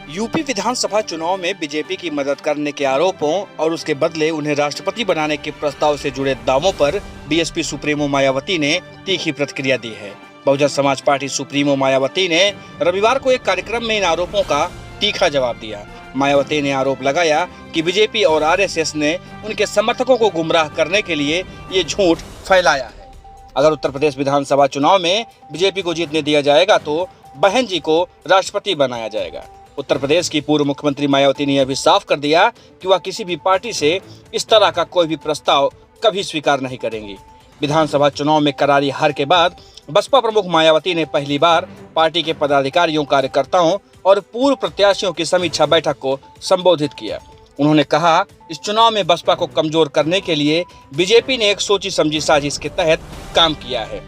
UP विधानसभा चुनाव में BJP की मदद करने के आरोपों और उसके बदले उन्हें राष्ट्रपति बनाने के प्रस्ताव से जुड़े दावों पर बीएसपी सुप्रीमो मायावती ने तीखी प्रतिक्रिया दी है। बहुजन समाज पार्टी सुप्रीमो मायावती ने रविवार को एक कार्यक्रम में इन आरोपों का तीखा जवाब दिया। मायावती ने आरोप लगाया कि बीजेपी और आरएसएस ने उनके समर्थकों को गुमराह करने के लिए ये झूठ फैलाया है। अगर उत्तर प्रदेश विधानसभा चुनाव में बीजेपी को जीतने दिया जाएगा तो बहन जी को राष्ट्रपति बनाया जाएगा। उत्तर प्रदेश की पूर्व मुख्यमंत्री मायावती ने यह भी साफ कर दिया कि वह किसी भी पार्टी से इस तरह का कोई भी प्रस्ताव कभी स्वीकार नहीं करेंगी। विधानसभा चुनाव में करारी हार के बाद बसपा प्रमुख मायावती ने पहली बार पार्टी के पदाधिकारियों, कार्यकर्ताओं और पूर्व प्रत्याशियों की समीक्षा बैठक को संबोधित किया। उन्होंने कहा, इस चुनाव में बसपा को कमजोर करने के लिए बीजेपी ने एक सोची समझी साजिश के तहत काम किया है।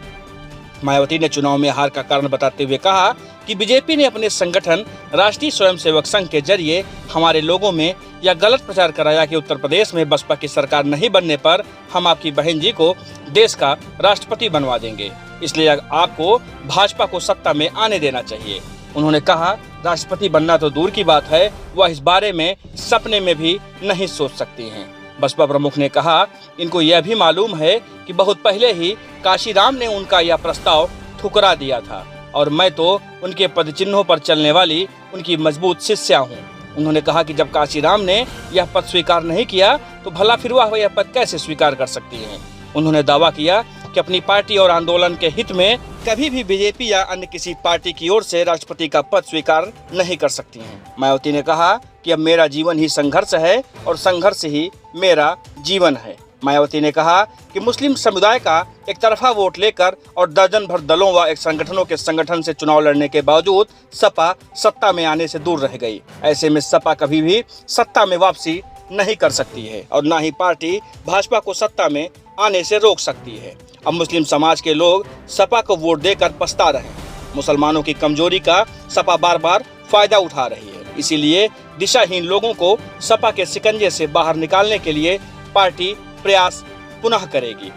मायावती ने चुनाव में हार का कारण बताते हुए कहा कि बीजेपी ने अपने संगठन राष्ट्रीय स्वयंसेवक संघ के जरिए हमारे लोगों में यह गलत प्रचार कराया कि उत्तर प्रदेश में बसपा की सरकार नहीं बनने पर हम आपकी बहन जी को देश का राष्ट्रपति बनवा देंगे, इसलिए आपको भाजपा को सत्ता में आने देना चाहिए। उन्होंने कहा, राष्ट्रपति बनना तो दूर की बात है, वह इस बारे में सपने में भी नहीं सोच सकती हैं। बसपा प्रमुख ने कहा, इनको यह भी मालूम है कि बहुत पहले ही काशीराम ने उनका यह प्रस्ताव ठुकरा दिया था और मैं तो उनके पदचिन्हों पर चलने वाली उनकी मजबूत शिष्या हूँ। उन्होंने कहा कि जब काशीराम ने यह पद स्वीकार नहीं किया तो भला फिर वह यह पद कैसे स्वीकार कर सकती हैं। उन्होंने दावा किया कि अपनी पार्टी और आंदोलन के हित में कभी भी बीजेपी या अन्य किसी पार्टी की ओर से राष्ट्रपति का पद स्वीकार नहीं कर सकती हैं। मायावती ने कहा कि अब मेरा जीवन ही संघर्ष है और संघर्ष ही मेरा जीवन है। मायावती ने कहा कि मुस्लिम समुदाय का एक तरफा वोट लेकर और दर्जन भर दलों व एक संगठनों के संगठन से चुनाव लड़ने के बावजूद सपा सत्ता में आने से दूर रह गई। ऐसे में सपा कभी भी सत्ता में वापसी नहीं कर सकती है और न ही पार्टी भाजपा को सत्ता में आने से रोक सकती है। अब मुस्लिम समाज के लोग सपा को वोट देकर पछता रहे हैं। मुसलमानों की कमजोरी का सपा बार बार फायदा उठा रही है, इसीलिए दिशाहीन लोगों को सपा के शिकंजे से बाहर निकालने के लिए पार्टी प्रयास पुनः करेगी।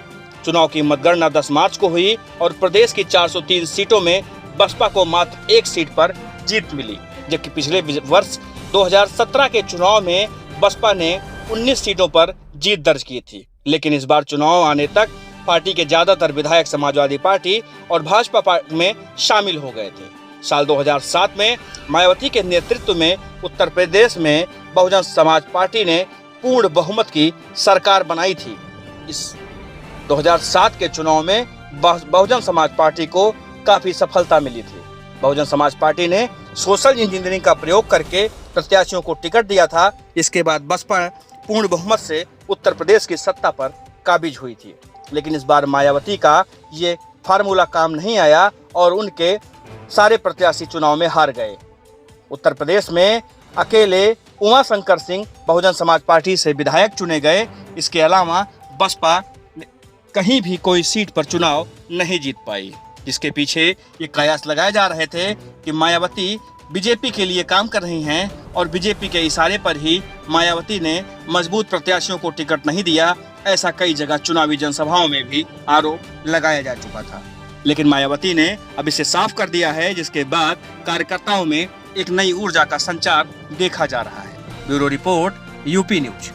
चुनाव की मतगणना 10 मार्च को हुई और प्रदेश की 403 सीटों में बसपा को मात्र एक सीट पर जीत मिली, जबकि पिछले वर्ष 2017 के चुनाव में बसपा ने 19 सीटों पर जीत दर्ज की थी। लेकिन इस बार चुनाव आने तक पार्टी के ज्यादातर विधायक समाजवादी पार्टी और भाजपा में शामिल हो गए थे। साल 2007 में मायावती के नेतृत्व में उत्तर प्रदेश में बहुजन समाज पार्टी ने पूर्ण बहुमत की सरकार बनाई थी। इस 2007 के चुनाव में बहुजन समाज पार्टी को काफी सफलता मिली थी। बहुजन समाज पार्टी ने सोशल इंजीनियरिंग का प्रयोग करके प्रत्याशियों को टिकट दिया था। इसके बाद बसपा पूर्ण बहुमत से उत्तर प्रदेश की सत्ता पर काबिज हुई थी। लेकिन इस बार मायावती का ये फार्मूला काम नहीं आया और उनके सारे प्रत्याशी चुनाव में हार गए। उत्तर प्रदेश में अकेले उमाशंकर सिंह बहुजन समाज पार्टी से विधायक चुने गए। इसके अलावा बसपा कहीं भी कोई सीट पर चुनाव नहीं जीत पाई, जिसके पीछे ये कयास लगाए जा रहे थे कि मायावती बीजेपी के लिए काम कर रही हैं और बीजेपी के इशारे पर ही मायावती ने मजबूत प्रत्याशियों को टिकट नहीं दिया। ऐसा कई जगह चुनावी जनसभाओं में भी आरोप लगाया जा चुका था, लेकिन मायावती ने अब इसे साफ कर दिया है, जिसके बाद कार्यकर्ताओं में एक नई ऊर्जा का संचार देखा जा रहा है। Bureau report, UP news.